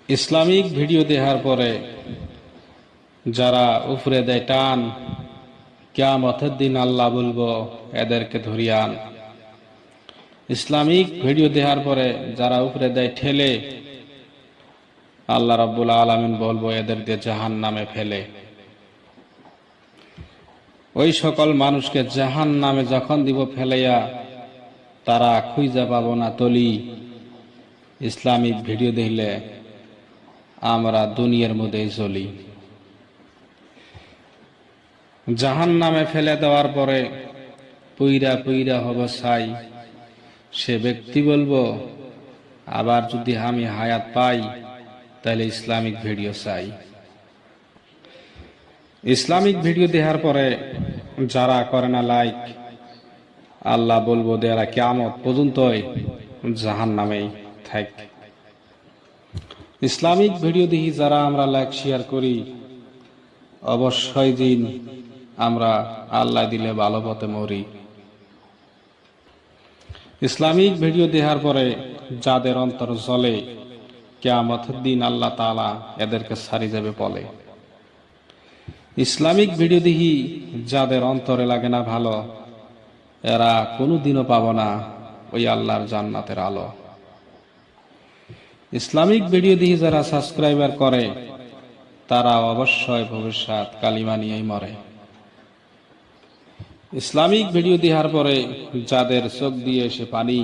Islamic video দেখার পরে যারা উপরে দেয় টান, কিয়ামতের দিন আল্লাহ বলবো এদেরকে ধরিয়ান। ইসলামিক ভিডিও দেখার পরে যারা উপরে দেয় ঠেলে, আল্লাহ রাব্বুল আলামিন বলবো এদেরকে জাহান্নামে ফেলে। ওই সকল মানুষকে জাহান্নামে যখন দিব ফেলাইয়া, তারা খুঁজে পাবো না তলি। ইসলামিক ভিডিও দেখলে আমরা দুনিয়ার মধ্যেই চলি। জাহান্নামে ফেলে দেওয়ার পরে পুইরা পুইরা হব ছাই। সে ব্যক্তি বলবো আবার যদি আমি হায়াত পাই তাহলে ইসলামিক ভিডিও চাই। ইসলামিক ভিডিও দেখার পরে যারা করে না লাইক, আল্লাহ বলবো দেরা কিয়ামত পর্যন্তই জাহান্নামেই থাক। ইসলামিক ভিডিও দেখি যারা আমরা লাইক শেয়ার করি, অবশ্যই দিন আমরা আল্লাহ দিলে ভালো পথে মরি। ইসলামিক ভিডিও দেখার পরে যাদের অন্তর জ্বলে, কিয়ামতের দিন আল্লাহ তাআলা এদেরকে ছাড়ি যাবে বলে। ইসলামিক ভিডিও দেখি যাদের অন্তরে লাগে না ভালো, এরা কোনোদিনও পাবো না ওই আল্লাহর জান্নাতের আলো। ইসলামিক ভিডিও দেখি যারা সাবস্ক্রাইবার করে, তারা অবশ্যই ভবিষ্যৎ কালিমা নিয়েই মরে। ইসলামিক ভিডিও দেখার পরে যাদের চোখ দিয়ে এসে পানি,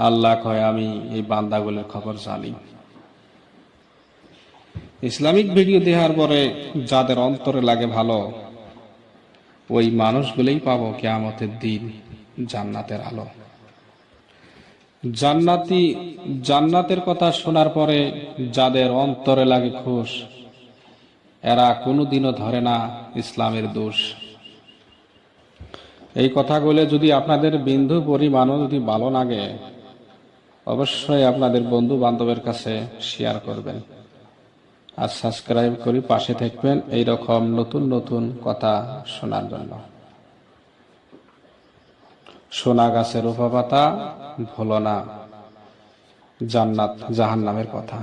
আল্লাহ কয় আমি এই বান্দাগুলোর খবর জানি। ইসলামিক ভিডিও দেখার পরে যাদের অন্তরে লাগে ভালো, ওই মানুষগুলোই পাবো কিয়ামতের দিন জান্নাতের আলো। জান্নাতের কথা শোনার পরে যাদের অন্তরে লাগে খুশ, এরা কোনোদিনও ধরে না ইসলামের দোষ। এই কথাগুলো যদি আপনাদের বিন্দু পরিমাণও যদি ভালো লাগে, অবশ্যই আপনাদের বন্ধু বান্ধবের কাছে শেয়ার করবেন আর সাবস্ক্রাইব করে পাশে থাকবেন এইরকম নতুন নতুন কথা শোনার জন্য। সোনা গাছের উপপাতা ভুলো না, জান্নাত জাহান্নামের কথা।